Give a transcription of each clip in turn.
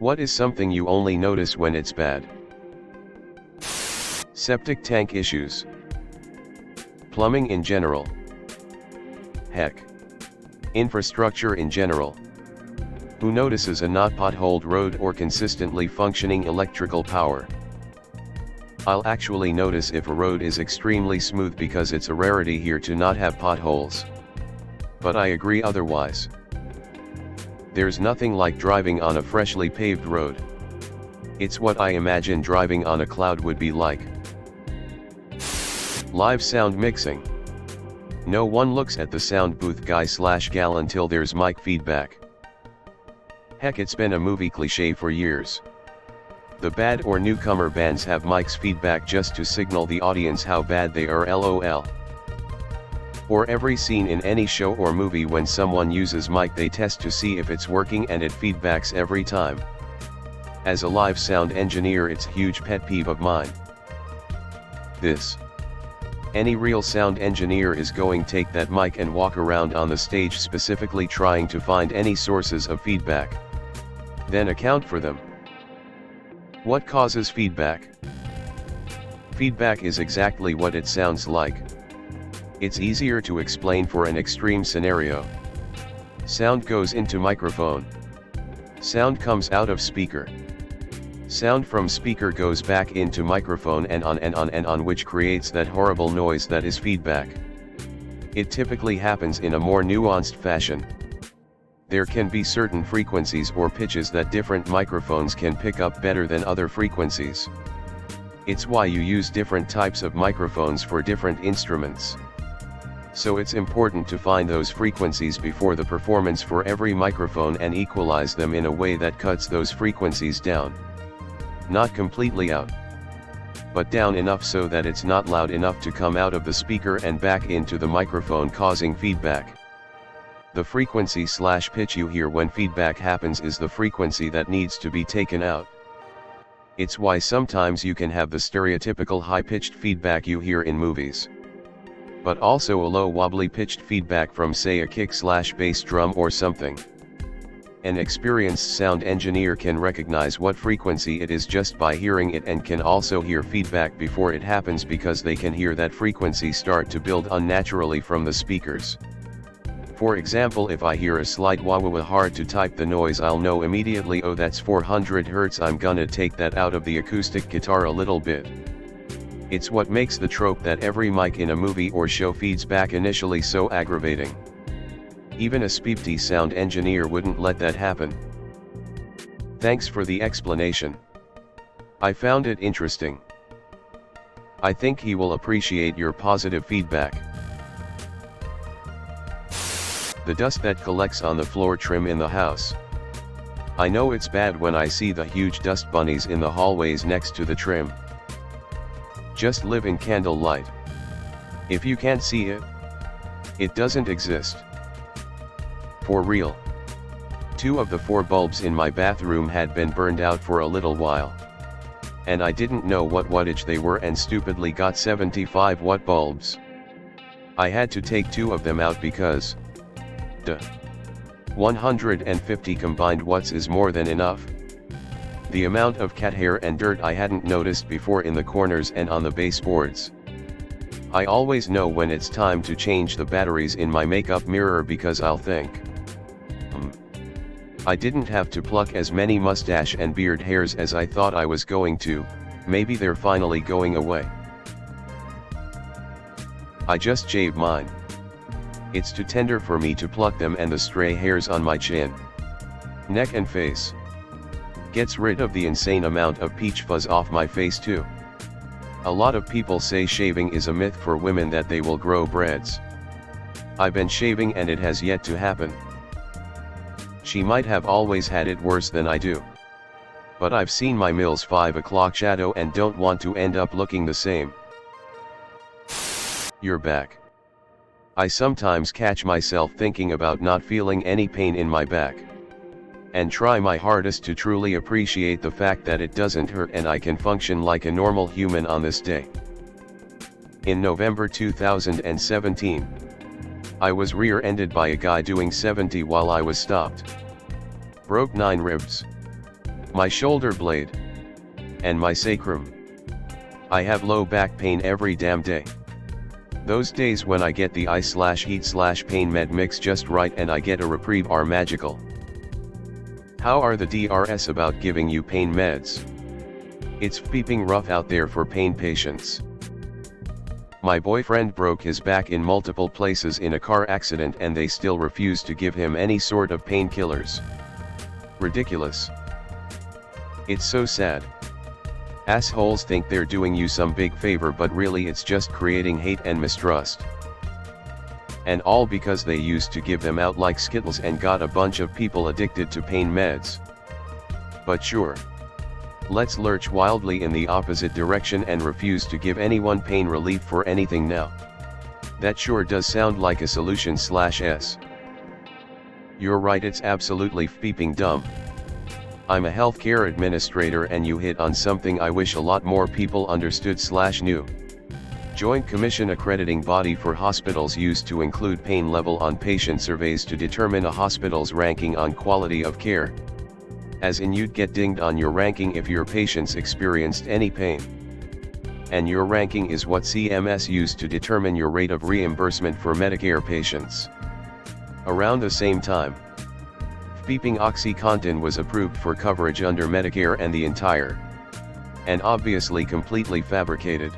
What is something you only notice when it's bad? Septic tank issues. Plumbing in general. Heck. Infrastructure in general. Who notices a not potholed road or consistently functioning electrical power? I'll actually notice if a road is extremely smooth because it's a rarity here to not have potholes. But I agree otherwise. There's nothing like driving on a freshly paved road. It's what I imagine driving on a cloud would be like. Live sound mixing. No one looks at the sound booth guy/gal until there's mic feedback. Heck, it's been a movie cliché for years. The bad or newcomer bands have mics feedback just to signal the audience how bad they are, lol. Or every scene in any show or movie, when someone uses mic they test to see if it's working and it feedbacks every time. As a live sound engineer, it's a huge pet peeve of mine. Any real sound engineer is going to take that mic and walk around on the stage specifically trying to find any sources of feedback. Then account for them. What causes feedback? Feedback is exactly what it sounds like. It's easier to explain for an extreme scenario. Sound goes into microphone. Sound comes out of speaker. Sound from speaker goes back into microphone and on and on and on, which creates that horrible noise that is feedback. It typically happens in a more nuanced fashion. There can be certain frequencies or pitches that different microphones can pick up better than other frequencies. It's why you use different types of microphones for different instruments. So it's important to find those frequencies before the performance for every microphone and equalize them in a way that cuts those frequencies down. Not completely out, but down enough so that it's not loud enough to come out of the speaker and back into the microphone, causing feedback. The frequency/pitch you hear when feedback happens is the frequency that needs to be taken out. It's why sometimes you can have the stereotypical high-pitched feedback you hear in movies, but also a low wobbly pitched feedback from, say, a kick/bass drum or something. An experienced sound engineer can recognize what frequency it is just by hearing it, and can also hear feedback before it happens because they can hear that frequency start to build unnaturally from the speakers. For example, if I hear a slight wah-wah hard to type the noise, I'll know immediately, oh, that's 400 Hz, I'm gonna take that out of the acoustic guitar a little bit. It's what makes the trope that every mic in a movie or show feeds back initially so aggravating. Even a SPEEPty sound engineer wouldn't let that happen. Thanks for the explanation. I found it interesting. I think he will appreciate your positive feedback. The dust that collects on the floor trim in the house. I know it's bad when I see the huge dust bunnies in the hallways next to the trim. Just live in candlelight. If you can't see it, it doesn't exist. For real. 2 of the 4 bulbs in my bathroom had been burned out for a little while. And I didn't know what wattage they were and stupidly got 75 watt bulbs. I had to take 2 of them out because, 150 combined watts is more than enough. The amount of cat hair and dirt I hadn't noticed before in the corners and on the baseboards. I always know when it's time to change the batteries in my makeup mirror because I'll think, I didn't have to pluck as many mustache and beard hairs as I thought I was going to, maybe they're finally going away. I just shave mine. It's too tender for me to pluck them, and the stray hairs on my chin, neck and face gets rid of the insane amount of peach fuzz off my face too. A lot of people say shaving is a myth for women, that they will grow dreads. I've been shaving and it has yet to happen. She might have always had it worse than I do. But I've seen my Mills 5 o'clock shadow and don't want to end up looking the same. You're back. I sometimes catch myself thinking about not feeling any pain in my back, and try my hardest to truly appreciate the fact that it doesn't hurt and I can function like a normal human on this day. In November 2017, I was rear-ended by a guy doing 70 while I was stopped. Broke 9 ribs. my shoulder blade, and my sacrum. I have low back pain every damn day. Those days when I get the eye/heat/pain med mix just right and I get a reprieve are magical. How are the DRS about giving you pain meds? It's beeping rough out there for pain patients. My boyfriend broke his back in multiple places in a car accident and they still refuse to give him any sort of painkillers. Ridiculous. It's so sad. Assholes think they're doing you some big favor, but really it's just creating hate and mistrust. And all because they used to give them out like Skittles and got a bunch of people addicted to pain meds. But sure. Let's lurch wildly in the opposite direction and refuse to give anyone pain relief for anything now. That sure does sound like a solution/s. You're right, it's absolutely beeping dumb. I'm a healthcare administrator and you hit on something I wish a lot more people understood/knew. Joint Commission accrediting body for hospitals used to include pain level on patient surveys to determine a hospital's ranking on quality of care. As in, you'd get dinged on your ranking if your patients experienced any pain. And your ranking is what CMS used to determine your rate of reimbursement for Medicare patients. Around the same time, beeping OxyContin was approved for coverage under Medicare, and the entire, and obviously completely fabricated,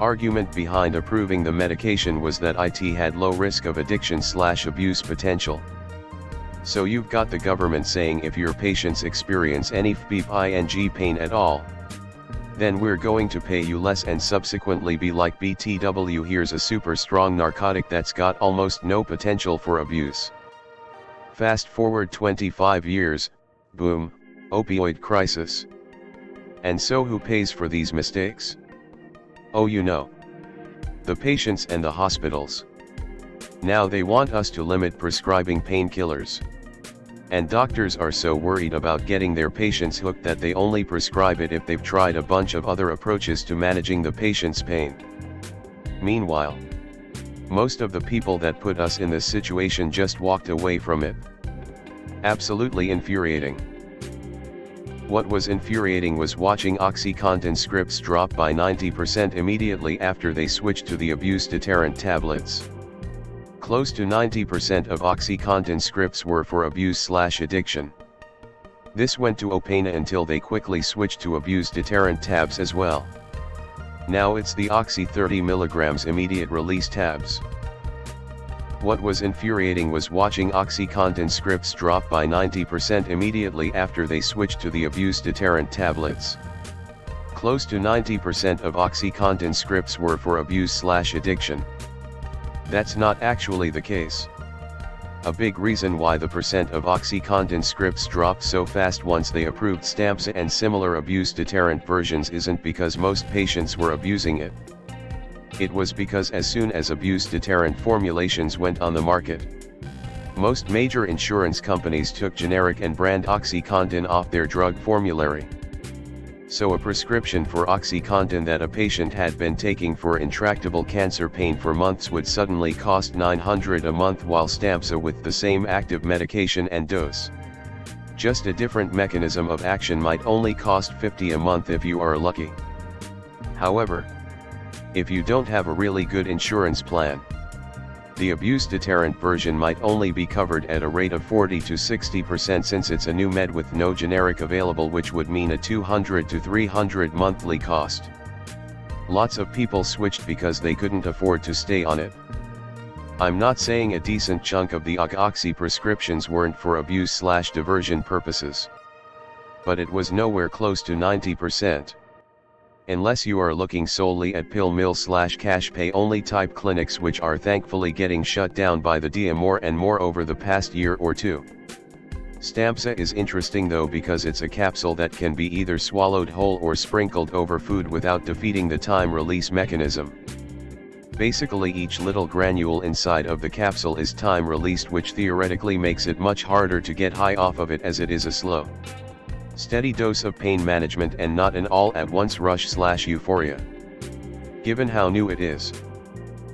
argument behind approving the medication was that it had low risk of addiction/abuse potential. So you've got the government saying if your patients experience any beep pain at all, then we're going to pay you less and subsequently be like, BTW, here's a super strong narcotic that's got almost no potential for abuse. Fast forward 25 years, boom, opioid crisis. And so who pays for these mistakes? Oh, you know, the patients and the hospitals. Now they want us to limit prescribing painkillers. And doctors are so worried about getting their patients hooked that they only prescribe it if they've tried a bunch of other approaches to managing the patient's pain. Meanwhile, most of the people that put us in this situation just walked away from it. Absolutely infuriating. What was infuriating was watching OxyContin scripts drop by 90% immediately after they switched to the abuse deterrent tablets. Close to 90% of OxyContin scripts were for abuse/addiction. This went to Opana until they quickly switched to abuse deterrent tabs as well. Now it's the Oxy 30 mg immediate release tabs. What was infuriating was watching OxyContin scripts drop by 90% immediately after they switched to the abuse deterrent tablets. Close to 90% of OxyContin scripts were for abuse/addiction. That's not actually the case. A big reason why the percent of OxyContin scripts dropped so fast once they approved Stampsa and similar abuse deterrent versions isn't because most patients were abusing it. It was because as soon as abuse deterrent formulations went on the market, most major insurance companies took generic and brand OxyContin off their drug formulary. So a prescription for OxyContin that a patient had been taking for intractable cancer pain for months would suddenly cost $900 a month, while Stampsa with the same active medication and dose, just a different mechanism of action, might only cost $50 a month if you are lucky. However, if you don't have a really good insurance plan, the abuse deterrent version might only be covered at a rate of 40 to 60% since it's a new med with no generic available, which would mean a $200 to $300 monthly cost. Lots of people switched because they couldn't afford to stay on it. I'm not saying a decent chunk of the Oxy prescriptions weren't for abuse/diversion purposes, but it was nowhere close to 90%. Unless you are looking solely at pill mill/cash pay only type clinics, which are thankfully getting shut down by the DA more and more over the past year or two. Stampsa is interesting though because it's a capsule that can be either swallowed whole or sprinkled over food without defeating the time release mechanism. Basically each little granule inside of the capsule is time released, which theoretically makes it much harder to get high off of it, as it is a slow, steady dose of pain management and not an all-at-once rush/euphoria. Given how new it is,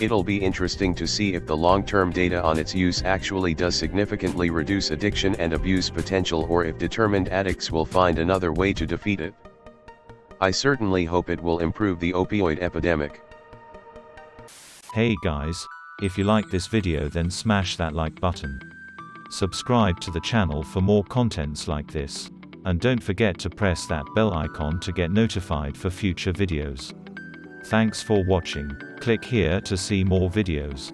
It'll be interesting to see if the long-term data on its use actually does significantly reduce addiction and abuse potential, or if determined addicts will find another way to defeat it. I certainly hope it will improve the opioid epidemic. Hey guys, if you like this video then smash that like button. Subscribe to the channel for more contents like this. And don't forget to press that bell icon to get notified for future videos. Thanks for watching. Click here to see more videos.